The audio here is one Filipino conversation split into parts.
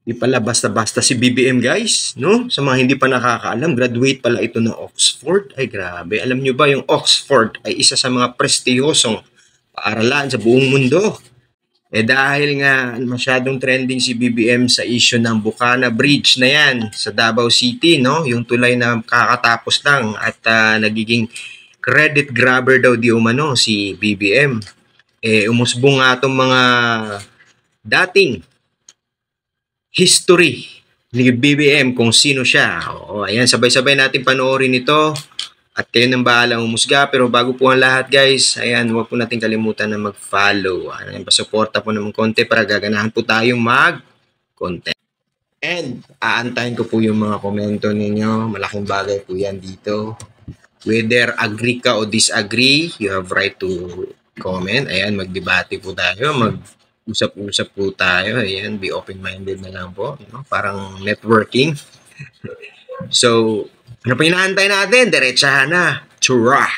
Di pala basta-basta si BBM guys, no? Sa mga hindi pa nakakaalam, graduate pala ito ng Oxford. Ay grabe, alam nyo ba yung Oxford ay isa sa mga prestiyosong paaralan sa buong mundo? Dahil nga masyadong trending si BBM sa issue ng Bukana Bridge na yan sa Davao City, no? Yung tulay na kakatapos lang at nagiging credit grabber daw di umano si BBM. Umusbong nga itong mga dating history ni BBM kung sino siya. O, ayan, sabay-sabay natin panoorin ito at kayo nang bahala umusga. Pero bago po ang lahat guys, ayan, huwag po natin kalimutan na mag-follow. Ayan, pasuporta po naman konti para gaganahan po tayong mag-content. And aantayin ko po yung mga komento ninyo. Malaking bagay po yan dito. Whether agree ka o disagree, you have right to comment. Ayan, magdebate po tayo, mag-usap-usap po tayo. Ayan, be open-minded na lang po. You know? Parang networking. So, ano pa inaantay natin? Diretsahan na. Chura!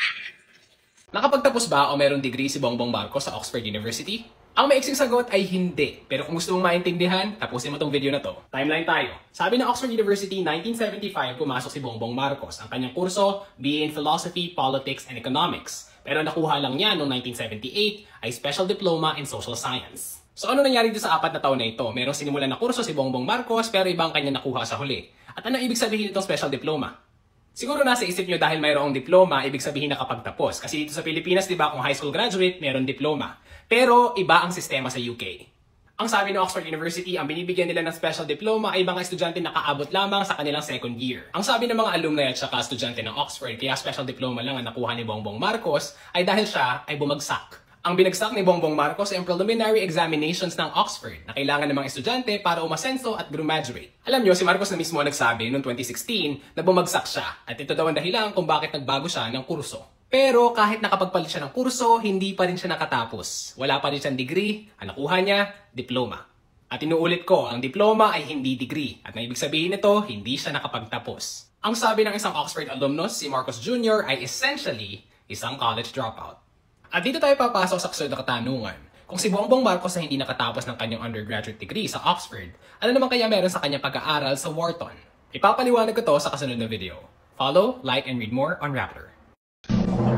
Nakapagtapos ba o mayroong degree si Bongbong Marcos sa Oxford University? Ang maiksing sagot ay hindi. Pero kung gusto mong maintindihan, tapusin mo tong video na to. Timeline tayo. Sabi ng Oxford University, 1975 pumasok si Bongbong Marcos. Ang kanyang kurso, BA in Philosophy, Politics, and Economics. Pero nakuha lang niya noong 1978 ay Special Diploma in Social Science. So ano nangyari dito sa 4 na taon na ito? Merong sinimulan na kurso si Bongbong Marcos pero ibang kanya nakuha sa huli. At ano ibig sabihin itong Special Diploma? Siguro nasa isip nyo dahil mayroong diploma, ibig sabihin nakapagtapos. Kasi dito sa Pilipinas, di ba, kung high school graduate, mayroong diploma. Pero iba ang sistema sa UK. Ang sabi ng Oxford University, ang binibigyan nila ng special diploma ay mga estudyante na nakaabot lamang sa kanilang second year. Ang sabi ng mga alumni at saka estudyante ng Oxford, kaya special diploma lang ang nakuha ni Bongbong Marcos, ay dahil siya ay bumagsak. Ang binagsak ni Bongbong Marcos ay ang preliminary examinations ng Oxford na kailangan ng mga estudyante para umasenso at graduate. Alam nyo, si Marcos na mismo nagsabi noong 2016 na bumagsak siya at ito daw ang dahilan kung bakit nagbago siya ng kurso. Pero kahit nakapagpalit siya ng kurso, hindi pa rin siya nakatapos. Wala pa rin siyang degree, ang nakuha niya, diploma. At inuulit ko, ang diploma ay hindi degree. At ang ibig sabihin nito, hindi siya nakapagtapos. Ang sabi ng isang Oxford alumnus, si Marcos Jr. ay essentially isang college dropout. At dito tayo papasok sa kasunod na katanungan. Kung si Bongbong Marcos ay hindi nakatapos ng kanyang undergraduate degree sa Oxford, ano naman kaya meron sa kanyang pag-aaral sa Wharton? Ipapaliwanag ko to sa kasunod na video. Follow, like, and read more on Rappler.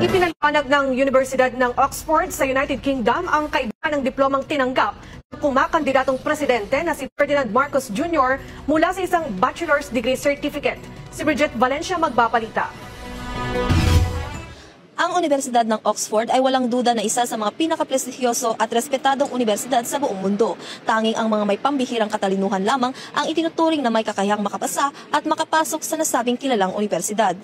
Ipinaliwanag ng Universidad ng Oxford sa United Kingdom ang kaibahan ng diplomang tinanggap ng kumakandidatong presidente na si Ferdinand Marcos Jr. mula sa isang bachelor's degree certificate. Si Bridget Valencia magpapalita. Ang Universidad ng Oxford ay walang duda na isa sa mga pinakaprestigyoso at respetadong universidad sa buong mundo. Tanging ang mga may pambihirang katalinuhan lamang ang itinuturing na may kakayahang makapasa at makapasok sa nasabing kilalang universidad.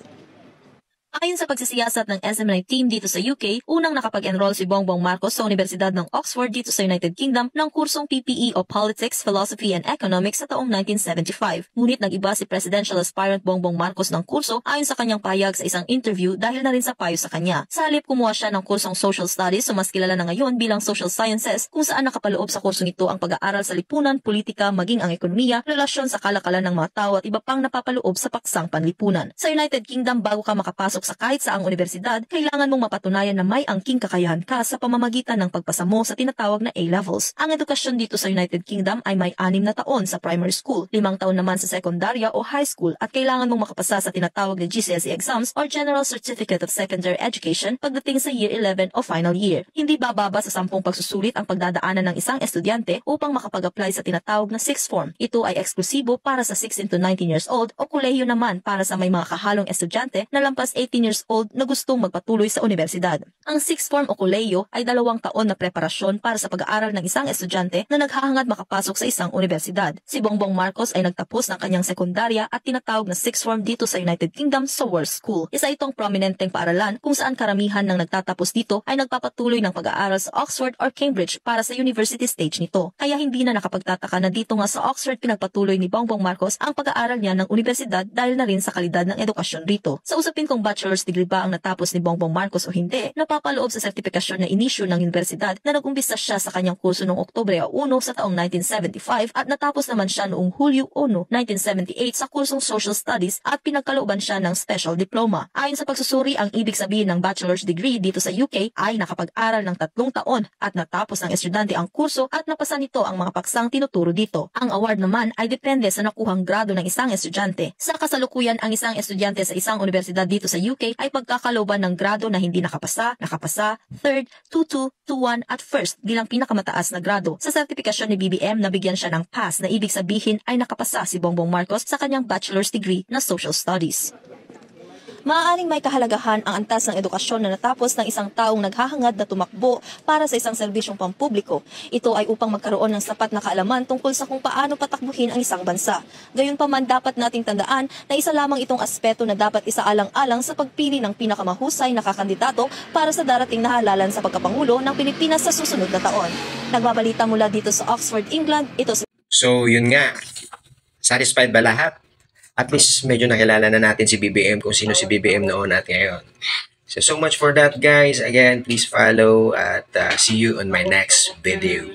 Ayon sa pagsisiyasat ng SM9 team dito sa UK, unang nakapag-enroll si Bongbong Marcos sa Universidad ng Oxford dito sa United Kingdom ng kursong PPE o Politics, Philosophy and Economics sa taong 1975. Ngunit nag-iba si presidential aspirant Bongbong Marcos ng kurso ayon sa kanyang payag sa isang interview dahil na rin sa payo sa kanya. Sa halip kumuha siya ng kursong Social Studies o mas kilala na ngayon bilang Social Sciences kung saan nakapaloob sa kursong ito ang pag-aaral sa lipunan, politika, maging ang ekonomiya, relasyon sa kalakalan ng mga tao at iba pang napapaloob sa paksang panlipunan. Sa United Kingdom, bago ka makapasok sa kahit saang universidad, kailangan mong mapatunayan na may angking kakayahan ka sa pamamagitan ng pagpasa mo sa tinatawag na A-levels. Ang edukasyon dito sa United Kingdom ay may 6 na taon sa primary school, 5 taon naman sa sekundarya o high school at kailangan mong makapasa sa tinatawag na GCSE exams or General Certificate of Secondary Education pagdating sa year 11 o final year. Hindi bababa sa 10 pagsusulit ang pagdadaanan ng isang estudyante upang makapag-apply sa tinatawag na 6th form. Ito ay eksklusibo para sa 16 to 19 years old o kolehiyo naman para sa may mga kahalong estudyante na lampas 18 years old na gustong magpatuloy sa universidad. Ang 6th form o kolehiyo ay 2 taon na preparasyon para sa pag-aaral ng isang estudyante na naghahangad makapasok sa isang universidad. Si Bongbong Marcos ay nagtapos ng kanyang sekundarya at tinatawag na 6th form dito sa United Kingdom sa World School. Isa itong prominenteng paaralan kung saan karamihan ng nagtatapos dito ay nagpapatuloy ng pag-aaral sa Oxford or Cambridge para sa university stage nito. Kaya hindi na nakapagtataka na dito nga sa Oxford pinagpatuloy ni Bongbong Marcos ang pag-aaral niya ng universidad dahil na rin sa kalidad ng edukasyon rito. Sa usapin kong bachelor's degree ba ang natapos ni Bongbong Marcos o hindi, napapaloob sa sertifikasyon na inisyu ng universidad na nag-umpisa siya sa kanyang kurso noong Oktubre 1 sa taong 1975 at natapos naman siya noong Hulyo 1, 1978 sa kursong Social Studies at pinagkalooban siya ng Special Diploma. Ayon sa pagsusuri, ang ibig sabihin ng bachelor's degree dito sa UK ay nakapag-aral ng 3 taon at natapos ng estudyante ang kurso at napasa nito ang mga paksang tinuturo dito. Ang award naman ay depende sa nakuhang grado ng isang estudyante. Sa kasalukuyan, ang isang estudyante sa isang universidad dito sa UK ay pagkakalooban ng grado na hindi nakapasa, third, 2-2, 2-1 at first bilang pinakamataas na grado. Sa sertifikasyon ni BBM, nabigyan siya ng pass na ibig sabihin ay nakapasa si Bongbong Marcos sa kanyang bachelor's degree na Social Studies. Maaaring may kahalagahan ang antas ng edukasyon na natapos ng isang taong naghahangad na tumakbo para sa isang serbisyong pampubliko. Ito ay upang magkaroon ng sapat na kaalaman tungkol sa kung paano patakbuhin ang isang bansa. Gayunpaman, dapat nating tandaan na isa lamang itong aspeto na dapat isaalang-alang sa pagpili ng pinakamahusay na kakandidato para sa darating na halalan sa pagkapangulo ng Pilipinas sa susunod na taon. Nagbabalita mula dito sa Oxford, England, ito si... So, yun nga. Satisfied ba lahat? At least medyo nakilala na natin si BBM, kung sino si BBM noon at ngayon. So much for that, guys. Again, please follow at see you on my next video.